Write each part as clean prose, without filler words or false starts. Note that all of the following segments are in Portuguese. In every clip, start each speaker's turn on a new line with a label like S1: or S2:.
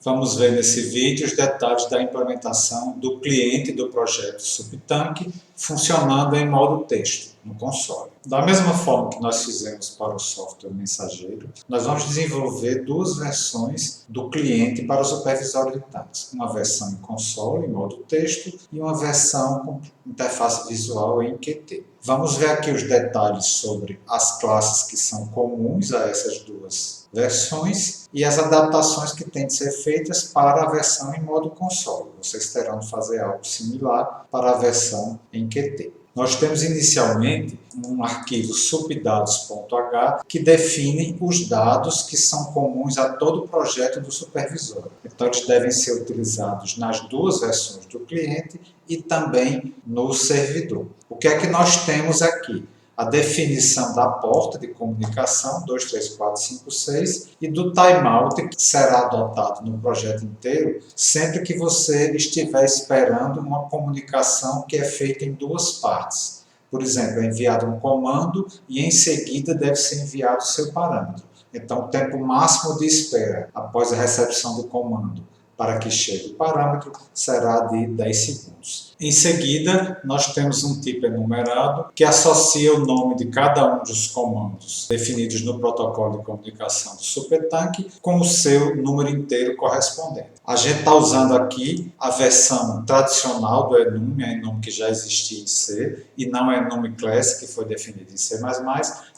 S1: Vamos ver nesse vídeo os detalhes da implementação do cliente do projeto SupTank funcionando em modo texto no console. Da mesma forma que nós fizemos para o software mensageiro, nós vamos desenvolver duas versões do cliente para o supervisório de tanques. Uma versão em console, em modo texto, e uma versão com interface visual em Qt. Vamos ver aqui os detalhes sobre as classes que são comuns a essas duas versões e as adaptações que têm de ser feitas para a versão em modo console. Vocês terão de fazer algo similar para a versão em Qt. Nós temos inicialmente um arquivo supdados.h que define os dados que são comuns a todo o projeto do supervisor. Então, eles devem ser utilizados nas duas versões do cliente e também no servidor. O que é que nós temos aqui? A definição da porta de comunicação 23456 e do timeout que será adotado no projeto inteiro sempre que você estiver esperando uma comunicação que é feita em duas partes. Por exemplo, é enviado um comando e em seguida deve ser enviado o seu parâmetro. Então, o tempo máximo de espera após a recepção do comando para que chegue o parâmetro será de 10 segundos. Em seguida, nós temos um tipo enumerado que associa o nome de cada um dos comandos definidos no protocolo de comunicação do SupTank com o seu número inteiro correspondente. A gente está usando aqui a versão tradicional do enum, é enum que já existia em C, e não é enum class que foi definido em C++,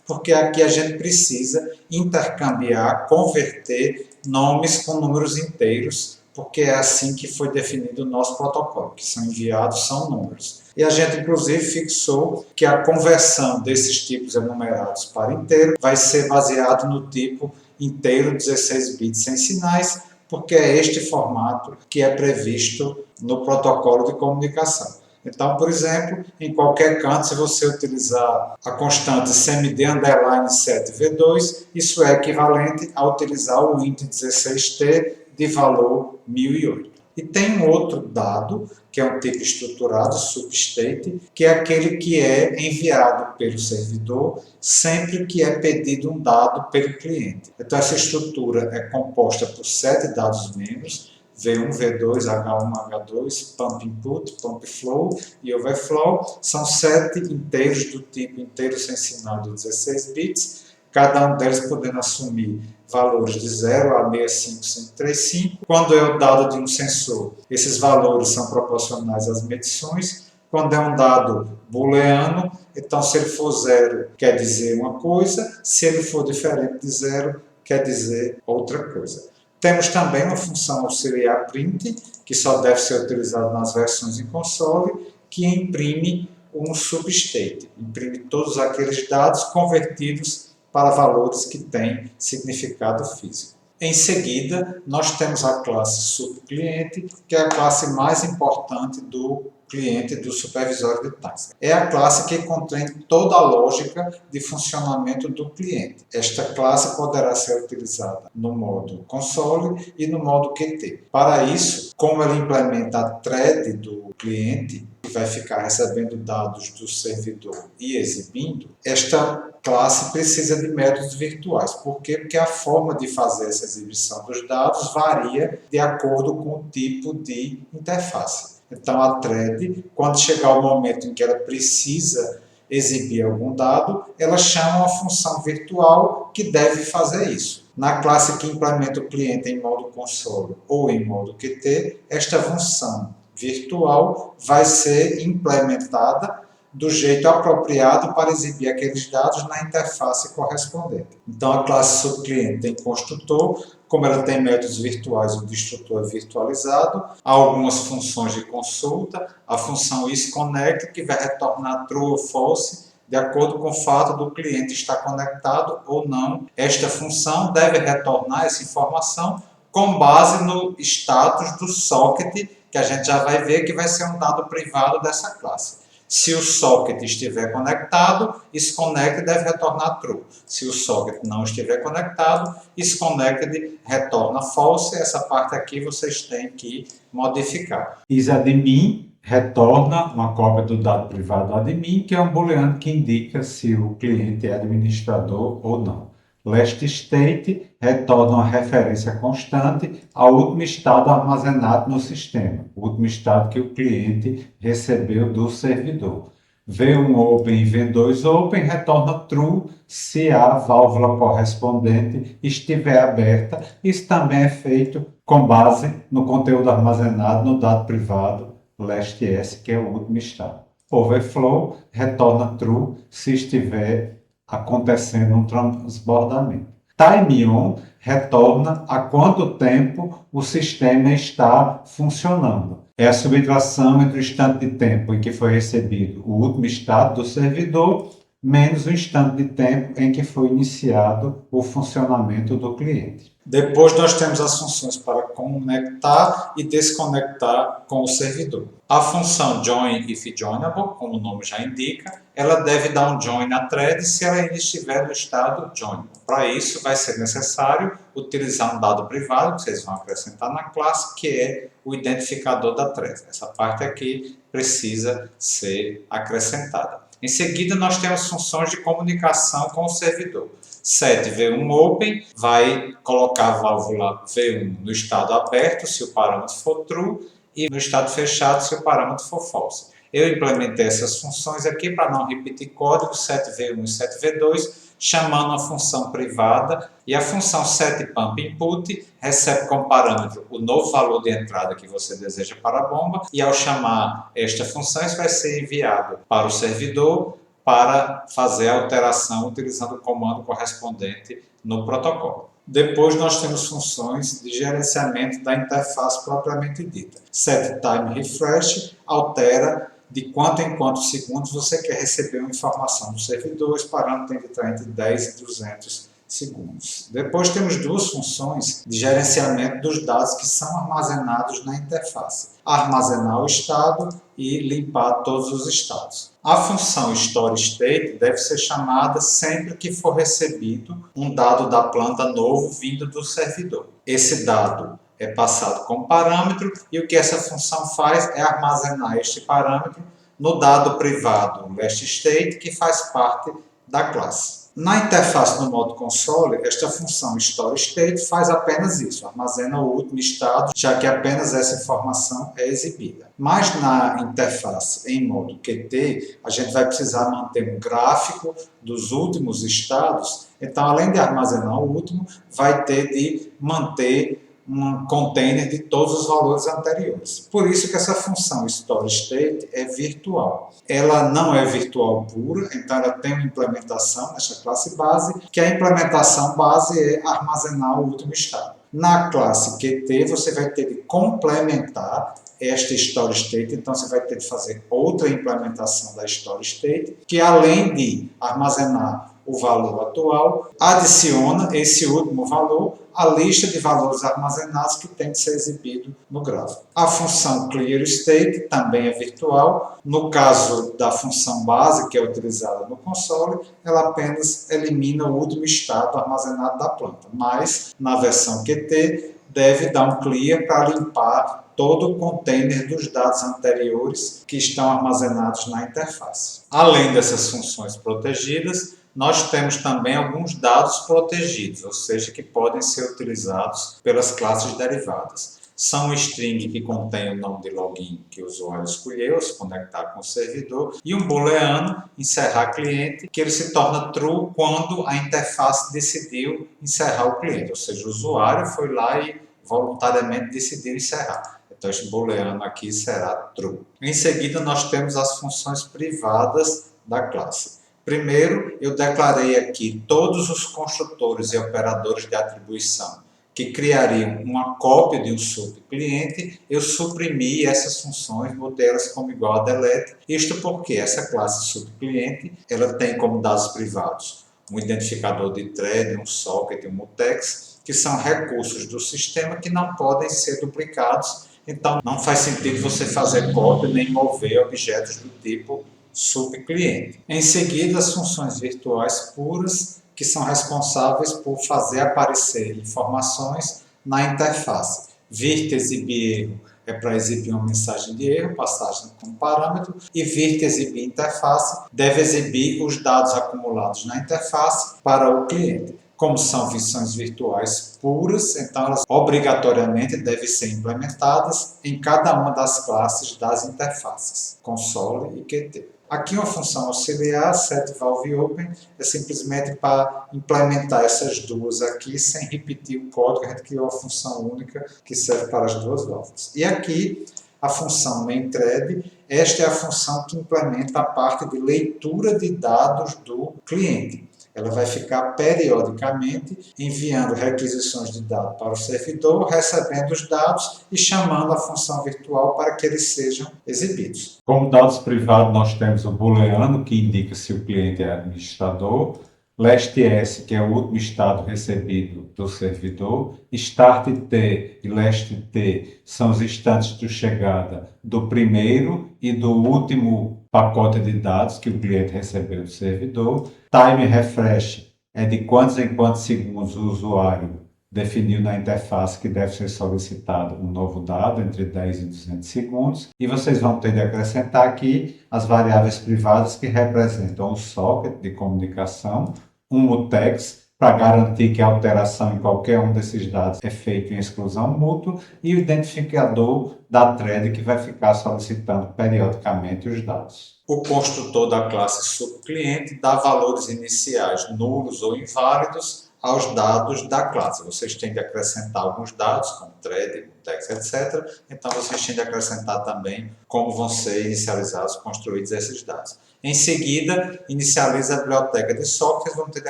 S1: porque aqui a gente precisa intercambiar, converter nomes com números inteiros, porque é assim que foi definido o nosso protocolo, que são enviados, são números. E a gente, inclusive, fixou que a conversão desses tipos enumerados para inteiro vai ser baseado no tipo inteiro 16 bits sem sinais, porque é este formato que é previsto no protocolo de comunicação. Então, por exemplo, em qualquer canto, se você utilizar a constante cmd_7v2, isso é equivalente a utilizar o int 16t de valor 1008. E tem um outro dado, que é um tipo estruturado, substate, que é aquele que é enviado pelo servidor sempre que é pedido um dado pelo cliente. Então, essa estrutura é composta por 7 dados membros, V1, V2, H1, H2, Pump Input, Pump Flow e Overflow. São 7 inteiros do tipo inteiro sem sinal de 16 bits, cada um deles podendo assumir valores de 0 a 65535. Quando é o dado de um sensor, esses valores são proporcionais às medições. Quando é um dado booleano, então se ele for 0, quer dizer uma coisa, se ele for diferente de 0, quer dizer outra coisa. Temos também uma função auxiliar print, que só deve ser utilizada nas versões em console, que imprime um substate, imprime todos aqueles dados convertidos para valores que têm significado físico. Em seguida, nós temos a classe subcliente, que é a classe mais importante do cliente do supervisório de tanques. É a classe que contém toda a lógica de funcionamento do cliente. Esta classe poderá ser utilizada no modo console e no modo Qt. Para isso, como ela implementa a thread do cliente, que vai ficar recebendo dados do servidor e exibindo, esta classe precisa de métodos virtuais. Por quê? Porque a forma de fazer essa exibição dos dados varia de acordo com o tipo de interface. Então, a thread, quando chegar o momento em que ela precisa exibir algum dado, ela chama uma função virtual que deve fazer isso. Na classe que implementa o cliente em modo console ou em modo Qt, esta função virtual vai ser implementada do jeito apropriado para exibir aqueles dados na interface correspondente. Então, a classe subcliente tem construtor, como ela tem métodos virtuais, o destrutor é virtualizado, há algumas funções de consulta, a função isConnect, que vai retornar true ou false, de acordo com o fato do cliente estar conectado ou não. Esta função deve retornar essa informação com base no status do socket, que a gente já vai ver que vai ser um dado privado dessa classe. Se o socket estiver conectado, isConnect deve retornar true. Se o socket não estiver conectado, isConnect retorna false. Essa parte aqui vocês têm que modificar. Isadmin retorna uma cópia do dado privado do admin, que é um booleano que indica se o cliente é administrador ou não. Last state retorna uma referência constante ao último estado armazenado no sistema, o último estado que o cliente recebeu do servidor. V1 open e V2 open retorna true se a válvula correspondente estiver aberta. Isso também é feito com base no conteúdo armazenado no dado privado last s, que é o último estado. Overflow retorna true se estiver acontecendo um transbordamento. Time on retorna a quanto tempo o sistema está funcionando. É a subtração entre o instante de tempo em que foi recebido o último estado do servidor menos o instante de tempo em que foi iniciado o funcionamento do cliente. Depois nós temos as funções para conectar e desconectar com o servidor. A função join if joinable, como o nome já indica, ela deve dar um join na thread se ela ainda estiver no estado joinable. Para isso vai ser necessário utilizar um dado privado que vocês vão acrescentar na classe, que é o identificador da thread. Essa parte aqui precisa ser acrescentada. Em seguida, nós temos funções de comunicação com o servidor. Set V1 Open vai colocar a válvula V1 no estado aberto, se o parâmetro for true, e no estado fechado, se o parâmetro for false. Eu implementei essas funções aqui para não repetir código, setV1 e setV2, chamando a função privada, e a função setPumpInput recebe como parâmetro o novo valor de entrada que você deseja para a bomba, e ao chamar esta função, isso vai ser enviado para o servidor para fazer a alteração utilizando o comando correspondente no protocolo. Depois nós temos funções de gerenciamento da interface propriamente dita. setTimeRefresh altera de quanto em quantos segundos você quer receber uma informação do servidor, esse parâmetro tem de estar entre 10 e 200 segundos. Depois temos duas funções de gerenciamento dos dados que são armazenados na interface. Armazenar o estado e limpar todos os estados. A função StoreState deve ser chamada sempre que for recebido um dado da planta novo vindo do servidor. Esse dado é passado como parâmetro e o que essa função faz é armazenar este parâmetro no dado privado LastState, que faz parte da classe. Na interface do modo console, esta função StoreState faz apenas isso, armazena o último estado, já que apenas essa informação é exibida. Mas na interface em modo Qt, a gente vai precisar manter um gráfico dos últimos estados, então além de armazenar o último, vai ter de manter um container de todos os valores anteriores. Por isso que essa função StoreState é virtual. Ela não é virtual pura, então ela tem uma implementação nessa classe base, que a implementação base é armazenar o último estado. Na classe Qt, você vai ter de complementar esta StoreState, então você vai ter de fazer outra implementação da StoreState, que além de armazenar o valor atual, adiciona esse último valor à lista de valores armazenados que tem de ser exibido no gráfico. A função clearState também é virtual. No caso da função base, que é utilizada no console, ela apenas elimina o último estado armazenado da planta, mas na versão Qt deve dar um clear para limpar todo o container dos dados anteriores que estão armazenados na interface. Além dessas funções protegidas, nós temos também alguns dados protegidos, ou seja, que podem ser utilizados pelas classes derivadas. São um string que contém o nome de login que o usuário escolheu, se conectar com o servidor, e um booleano, encerrar cliente, que ele se torna true quando a interface decidiu encerrar o cliente, ou seja, o usuário foi lá e voluntariamente decidiu encerrar. Então, este booleano aqui será true. Em seguida, nós temos as funções privadas da classe. Primeiro, eu declarei aqui todos os construtores e operadores de atribuição que criariam uma cópia de um subcliente. Eu suprimi essas funções, botei elas como igual a delete. Isto porque essa classe subcliente ela tem como dados privados um identificador de thread, um socket, um mutex, que são recursos do sistema que não podem ser duplicados. Então, não faz sentido você fazer cópia nem mover objetos do tipo subcliente. Em seguida, as funções virtuais puras, que são responsáveis por fazer aparecer informações na interface. Virt exibir erro é para exibir uma mensagem de erro, passagem como parâmetro, e virt exibir interface deve exibir os dados acumulados na interface para o cliente. Como são funções virtuais puras, então elas obrigatoriamente devem ser implementadas em cada uma das classes das interfaces, console e Qt. Aqui uma função auxiliar, setValveOpen, é simplesmente para implementar essas duas aqui sem repetir o código. A gente criou uma função única que serve para as duas válvulas. E aqui a função mainThread, esta é a função que implementa a parte de leitura de dados do cliente. Ela vai ficar periodicamente enviando requisições de dados para o servidor, recebendo os dados e chamando a função virtual para que eles sejam exibidos.
S2: Como dados privados, nós temos o booleano, que indica se o cliente é administrador, last_s, que é o último estado recebido do servidor, start_t e last_t são os instantes de chegada do primeiro e do último pacote de dados que o cliente recebeu do servidor. Time refresh é de quantos em quantos segundos o usuário definiu na interface que deve ser solicitado um novo dado, entre 10 e 200 segundos. E vocês vão ter de acrescentar aqui as variáveis privadas que representam o socket de comunicação, um mutex, para garantir que a alteração em qualquer um desses dados é feita em exclusão mútua, e o identificador da thread que vai ficar solicitando periodicamente os dados.
S1: O construtor da classe subcliente dá valores iniciais nulos ou inválidos aos dados da classe. Vocês têm de acrescentar alguns dados, como thread, mutex, etc. Então, vocês têm de acrescentar também como vão ser inicializados, construídos esses dados. Em seguida, inicializa a biblioteca de sockets, vamos ter de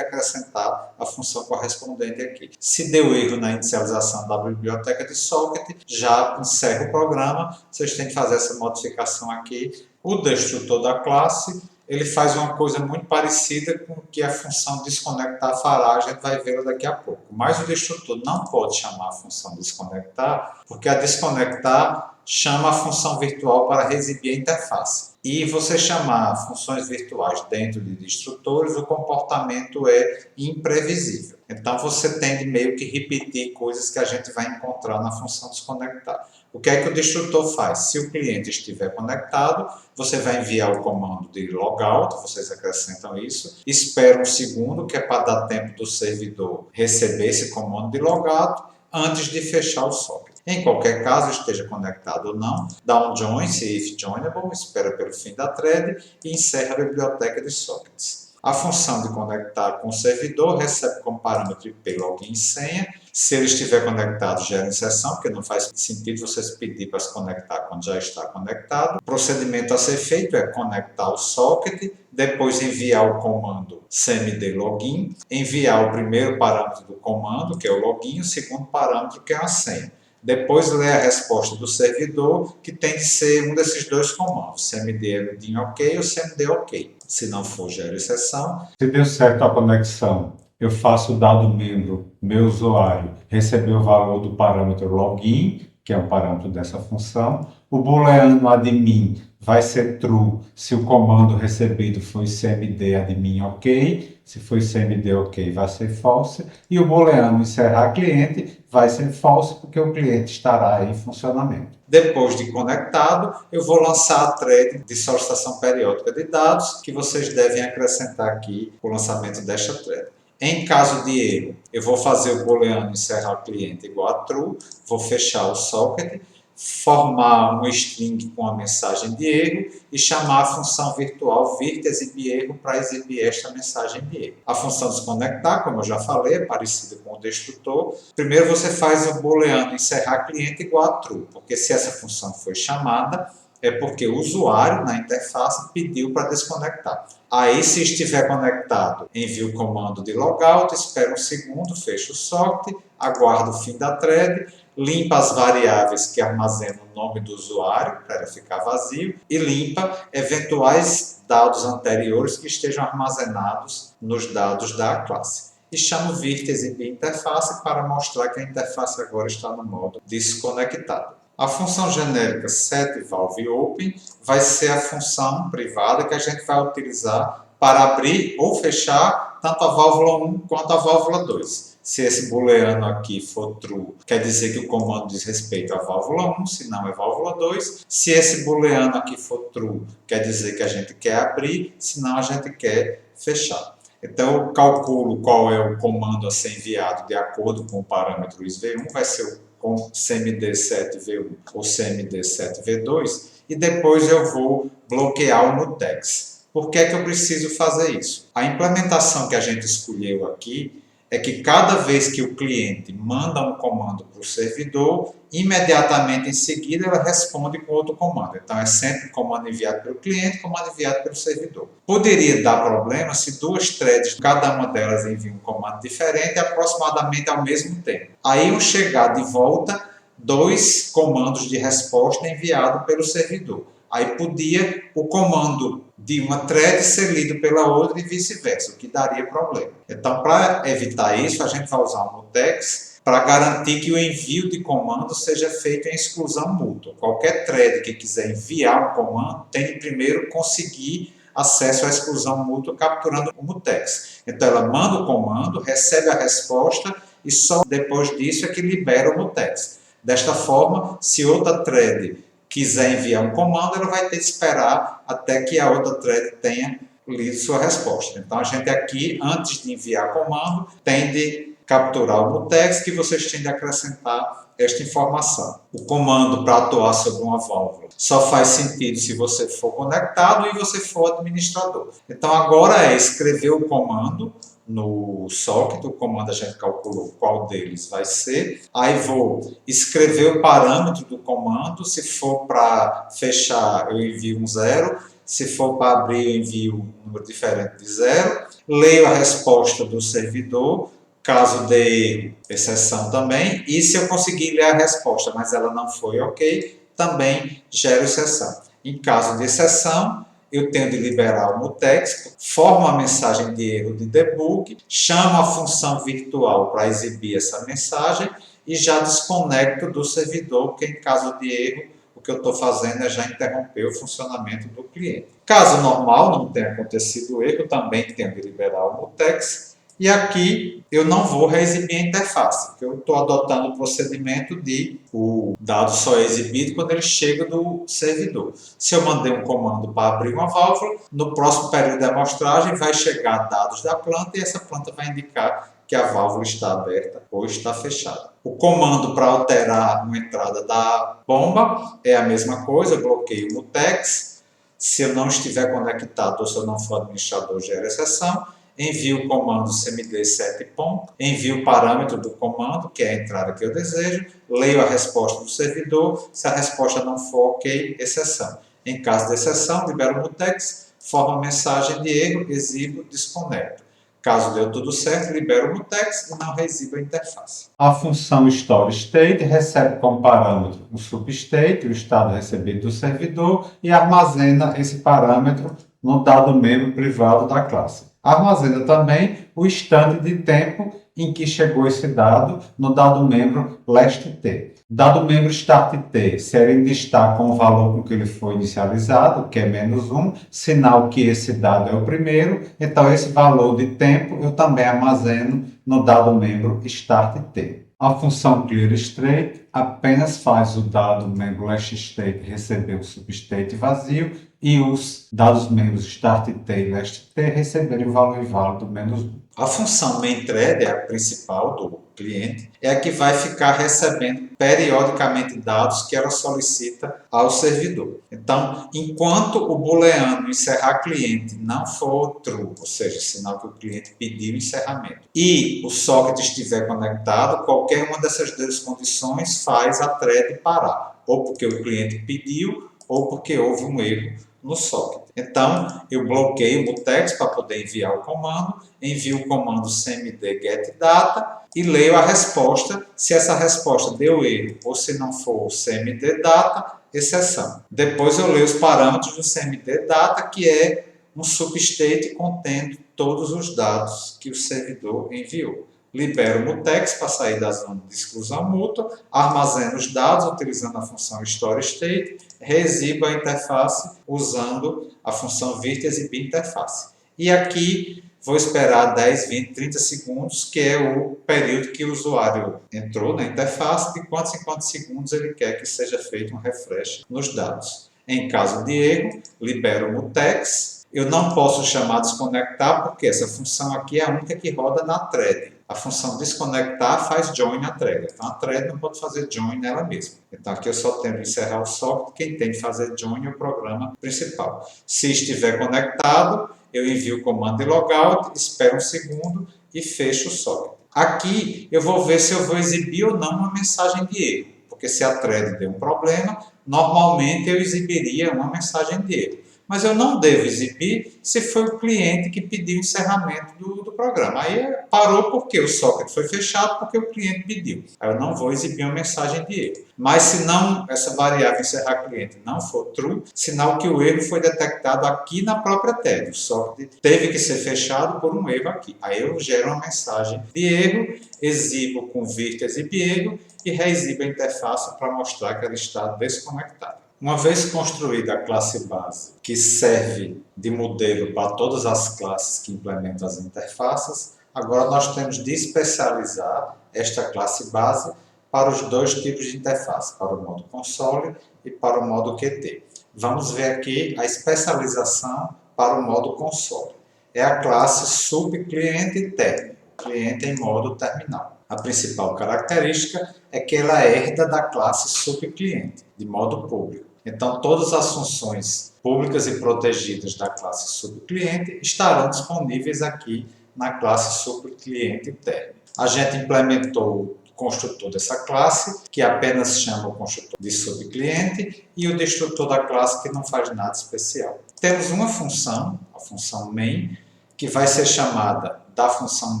S1: acrescentar a função correspondente aqui. Se deu erro na inicialização da biblioteca de socket, já encerra o programa, vocês têm que fazer essa modificação aqui. O destrutor da classe, ele faz uma coisa muito parecida com o que a função desconectar fará, a gente vai vê-la daqui a pouco. Mas o destrutor não pode chamar a função desconectar, porque a desconectar chama a função virtual para reexibir a interface. E você chamar funções virtuais dentro de destrutores, o comportamento é imprevisível. Então você tem de meio que repetir coisas que a gente vai encontrar na função desconectar. O que é que o destrutor faz? Se o cliente estiver conectado, você vai enviar o comando de logout, vocês acrescentam isso, espera um segundo, que é para dar tempo do servidor receber esse comando de logout antes de fechar o socket. Em qualquer caso, esteja conectado ou não, dá um join, se if joinable, espera pelo fim da thread e encerra a biblioteca de sockets. A função de conectar com o servidor recebe como parâmetro IP login e senha. Se ele estiver conectado, gera inserção, porque não faz sentido vocês pedir para se conectar quando já está conectado. O procedimento a ser feito é conectar o socket, depois enviar o comando cmd login, enviar o primeiro parâmetro do comando, que é o login, o segundo parâmetro, que é a senha. Depois lê a resposta do servidor, que tem de ser um desses dois comandos, cmd ok ou cmd ok. Se não for, gera exceção.
S2: Se deu certo a conexão, eu faço o dado membro, meu usuário, receber o valor do parâmetro login, que é o parâmetro dessa função. O booleano admin vai ser true se o comando recebido foi cmd admin ok. Se foi cmd ok, vai ser false. E o booleano encerrar cliente vai ser false, porque o cliente estará em funcionamento.
S1: Depois de conectado, eu vou lançar a thread de solicitação periódica de dados, que vocês devem acrescentar aqui o lançamento desta thread. Em caso de erro, eu vou fazer o booleano encerrar cliente igual a true, vou fechar o socket, formar um string com a mensagem de erro e chamar a função virtual virtExibErro para exibir esta mensagem de erro. A função desconectar, como eu já falei, é parecida com o destrutor. Primeiro você faz o booleano encerrar cliente igual a true, porque se essa função foi chamada, é porque o usuário na interface pediu para desconectar. Aí, se estiver conectado, envia o comando de logout, espera um segundo, fecha o socket, aguarda o fim da thread, limpa as variáveis que armazenam o nome do usuário, para ele ficar vazio, e limpa eventuais dados anteriores que estejam armazenados nos dados da classe. E chama o virtExibInterface para mostrar que a interface agora está no modo desconectado. A função genérica setValveOpen vai ser a função privada que a gente vai utilizar para abrir ou fechar tanto a válvula 1 quanto a válvula 2. Se esse booleano aqui for true, quer dizer que o comando diz respeito à válvula 1, se não é válvula 2. Se esse booleano aqui for true, quer dizer que a gente quer abrir, se não a gente quer fechar. Então, eu calculo qual é o comando a ser enviado de acordo com o parâmetro isv1, vai ser o cmd7v1 ou cmd7v2, e depois eu vou bloquear o mutex. Por que é que eu preciso fazer isso? A implementação que a gente escolheu aqui é que cada vez que o cliente manda um comando para o servidor, imediatamente em seguida ela responde com outro comando. Então é sempre comando enviado pelo cliente, comando enviado pelo servidor. Poderia dar problema se duas threads, cada uma delas envia um comando diferente aproximadamente ao mesmo tempo. Aí iam chegar de volta dois comandos de resposta enviados pelo servidor. Aí podia o comando de uma thread ser lido pela outra e vice-versa, o que daria problema. Então, para evitar isso, a gente vai usar o mutex para garantir que o envio de comando seja feito em exclusão mútua. Qualquer thread que quiser enviar um comando tem que primeiro conseguir acesso à exclusão mútua capturando o mutex. Então, ela manda o comando, recebe a resposta e só depois disso é que libera o mutex. Desta forma, se outra thread quiser enviar um comando, ela vai ter que esperar até que a outra thread tenha lido sua resposta. Então, a gente aqui, antes de enviar comando, tem de capturar o mutex, que vocês têm de acrescentar esta informação. O comando para atuar sobre uma válvula só faz sentido se você for conectado e você for administrador. Então, agora é escrever o comando no socket, o comando a gente calculou qual deles vai ser. Aí vou escrever o parâmetro do comando, se for para fechar eu envio um 0, se for para abrir eu envio um número diferente de 0. Leio a resposta do servidor, caso dê exceção também, e se eu conseguir ler a resposta, mas ela não foi ok, também gero exceção. Em caso de exceção, eu tenho de liberar o mutex, formo a mensagem de erro de debug, chamo a função virtual para exibir essa mensagem e já desconecto do servidor, porque em caso de erro, o que eu estou fazendo é já interromper o funcionamento do cliente. Caso normal, não tenha acontecido o erro, também tenho de liberar o mutex. E aqui eu não vou reexibir a interface, porque eu estou adotando o procedimento de o dado só é exibido quando ele chega do servidor. Se eu mandei um comando para abrir uma válvula, no próximo período de amostragem vai chegar dados da planta e essa planta vai indicar que a válvula está aberta ou está fechada. O comando para alterar uma entrada da bomba é a mesma coisa, eu bloqueio o mutex. Se eu não estiver conectado ou se eu não for administrador, gera exceção. Envio o comando cmd7 ponto, envio o parâmetro do comando, que é a entrada que eu desejo, leio a resposta do servidor, se a resposta não for ok, exceção. Em caso de exceção, libero o mutex, formo a mensagem de erro, exibo, desconecto. Caso deu tudo certo, libero o mutex e não reexibo a interface.
S2: A função storeState recebe como parâmetro o substate, o estado recebido do servidor, e armazena esse parâmetro no dado membro privado da classe. Armazena também o instante de tempo em que chegou esse dado no dado membro last_t. Dado membro start_t, se ele ainda está com o valor com que ele foi inicializado, que é -1, sinal que esse dado é o primeiro, então esse valor de tempo eu também armazeno no dado membro start_t. A função clearState apenas faz o dado membro last_state receber o substate vazio e os dados membros start_t e last_t receberem o valor inválido -1.
S1: A função mainThread, a principal do cliente, é a que vai ficar recebendo periodicamente dados que ela solicita ao servidor. Então, enquanto o booleano encerrar cliente não for true, ou seja, sinal que o cliente pediu encerramento, e o socket estiver conectado, qualquer uma dessas duas condições faz a thread parar, ou porque o cliente pediu, ou porque houve um erro no socket. Então, eu bloqueio o mutex para poder enviar o comando, envio o comando cmd_getData e leio a resposta. Se essa resposta deu erro ou se não for cmd_data, exceção. Depois eu leio os parâmetros do cmd_data, que é um substate contendo todos os dados que o servidor enviou. Libero o mutex para sair da zona de exclusão mútua, armazeno os dados utilizando a função storeState, reexibo a interface usando a função virtExibInterface. E aqui vou esperar 10, 20, 30 segundos, que é o período que o usuário entrou na interface, de quantos em quantos segundos ele quer que seja feito um refresh nos dados. Em caso de erro, libero o mutex, Eu não posso chamar desconectar porque essa função aqui é a única que roda na thread. A função desconectar faz join na thread. Então a thread não pode fazer join nela mesma. Então aqui eu só tenho que encerrar o socket. Quem tem que fazer join é o programa principal. Se estiver conectado, eu envio o comando de logout, espero um segundo e fecho o socket. Aqui eu vou ver se eu vou exibir ou não uma mensagem de erro. Porque se a thread deu um problema, normalmente eu exibiria uma mensagem de erro. Mas eu não devo exibir se foi o cliente que pediu o encerramento do programa. Aí parou porque o socket foi fechado, porque o cliente pediu. Aí eu não vou exibir uma mensagem de erro. Mas se não, essa variável encerrar cliente não for true, sinal que o erro foi detectado aqui na própria tag. O socket teve que ser fechado por um erro aqui. Aí eu gero uma mensagem de erro, exibo com virt exib erro e reexibo a interface para mostrar que ela está desconectada. Uma vez construída a classe base, que serve de modelo para todas as classes que implementam as interfaces, agora nós temos de especializar esta classe base para os dois tipos de interface, para o modo console e para o modo Qt. Vamos ver aqui a especialização para o modo console. É a classe subcliente term, cliente em modo terminal. A principal característica é que ela herda da classe subcliente, de modo público. Então, todas as funções públicas e protegidas da classe subcliente estarão disponíveis aqui na classe subcliente term. A gente implementou o construtor dessa classe, que apenas chama o construtor de subcliente, e o destrutor da classe, que não faz nada especial. Temos uma função, a função main, que vai ser chamada da função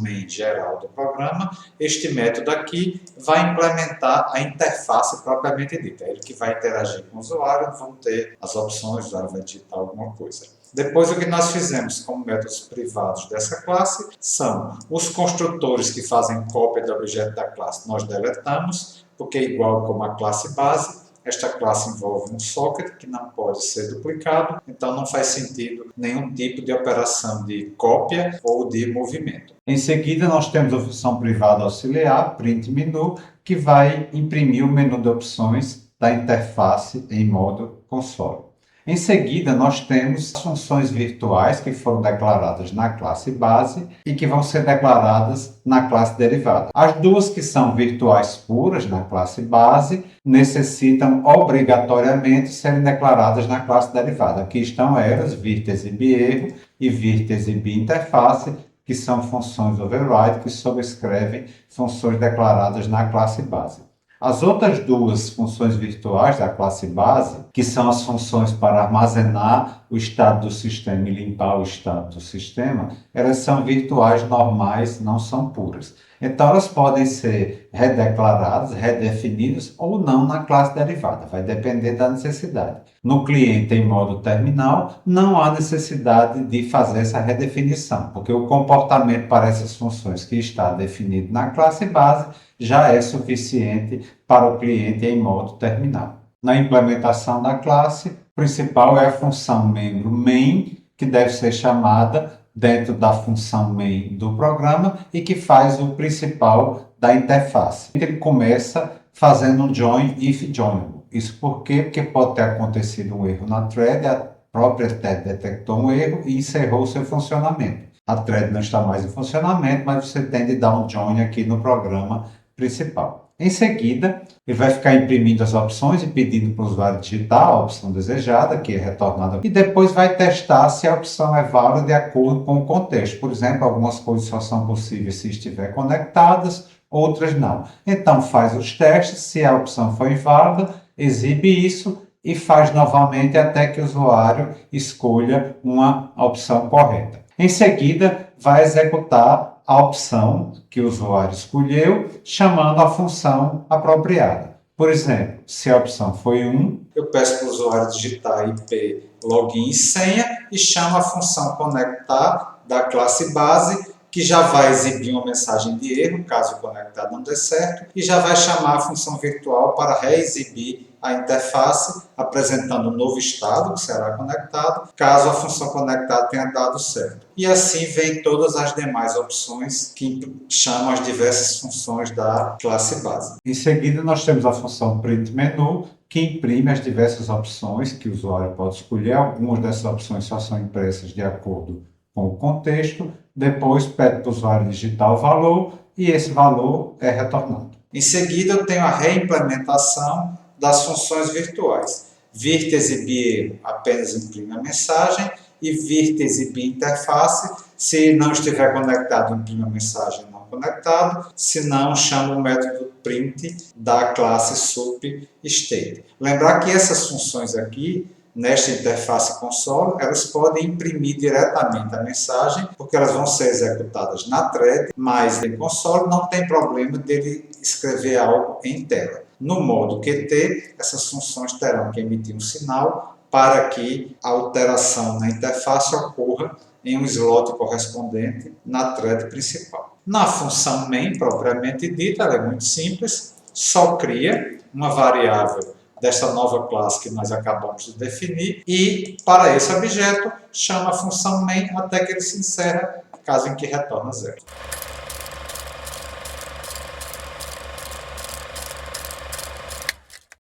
S1: main geral do programa. Este método aqui vai implementar a interface propriamente dita. É ele que vai interagir com o usuário, vão ter as opções, o usuário vai digitar alguma coisa. Depois, o que nós fizemos como métodos privados dessa classe são os construtores que fazem cópia do objeto da classe. Nós deletamos, porque é igual como a classe base. Esta classe envolve um socket que não pode ser duplicado, então não faz sentido nenhum tipo de operação de cópia ou de movimento.
S2: Em seguida, nós temos a função privada auxiliar, print menu, que vai imprimir o menu de opções da interface em modo console. Em seguida, nós temos as funções virtuais que foram declaradas na classe base e que vão ser declaradas na classe derivada. As duas que são virtuais puras na classe base necessitam obrigatoriamente serem declaradas na classe derivada. Aqui estão elas, virt exib erro e virt exib interface, que são funções override que sobrescrevem funções declaradas na classe base. As outras duas funções virtuais da classe base, que são as funções para armazenar o estado do sistema e limpar o estado do sistema, elas são virtuais normais, não são puras. Então, elas podem ser redeclaradas, redefinidas ou não na classe derivada, vai depender da necessidade. No cliente em modo terminal, não há necessidade de fazer essa redefinição, porque o comportamento para essas funções que está definido na classe base já é suficiente para o cliente em modo terminal. Na implementação da classe, o principal é a função membro main, que deve ser chamada dentro da função main do programa e que faz o principal da interface. Ele começa fazendo um join if joinable. Isso por quê? Porque pode ter acontecido um erro na thread, a própria thread detectou um erro e encerrou o seu funcionamento. A thread não está mais em funcionamento, mas você tem de dar um join aqui no programa principal. Em seguida, ele vai ficar imprimindo as opções e pedindo para o usuário digitar a opção desejada, que é retornada, e depois vai testar se a opção é válida de acordo com o contexto. Por exemplo, algumas coisas só são possíveis se estiver conectadas, outras não. Então, faz os testes, se a opção for inválida, exibe isso e faz novamente até que o usuário escolha uma opção correta. Em seguida, vai executar a opção que o usuário escolheu, chamando a função apropriada. Por exemplo, se a opção foi 1,
S1: eu peço para o usuário digitar IP, login e senha e chamo a função conectar da classe base, que já vai exibir uma mensagem de erro, caso o conectar não dê certo, e já vai chamar a função virtual para reexibir a interface, apresentando um novo estado que será conectado, caso a função conectar tenha dado certo. E assim vem todas as demais opções que chamam as diversas funções da classe base.
S2: Em seguida, nós temos a função print menu, que imprime as diversas opções que o usuário pode escolher. Algumas dessas opções só são impressas de acordo com o contexto. Depois pede para o usuário digitar o valor e esse valor é retornado.
S1: Em seguida, eu tenho a reimplementação das funções virtuais. Virt exibir apenas imprime a mensagem e virt exibir interface. Se não estiver conectado, imprime a mensagem não conectado. Se não, chama o método print da classe substate. Lembrar que essas funções aqui, nesta interface console, elas podem imprimir diretamente a mensagem, porque elas vão ser executadas na thread, mas em console não tem problema dele escrever algo em tela. No modo Qt, essas funções terão que emitir um sinal para que a alteração na interface ocorra em um slot correspondente na thread principal. Na função main, propriamente dita, ela é muito simples, só cria uma variável desta nova classe que nós acabamos de definir e, para esse objeto, chama a função main até que ele se encerra, caso em que retorna zero.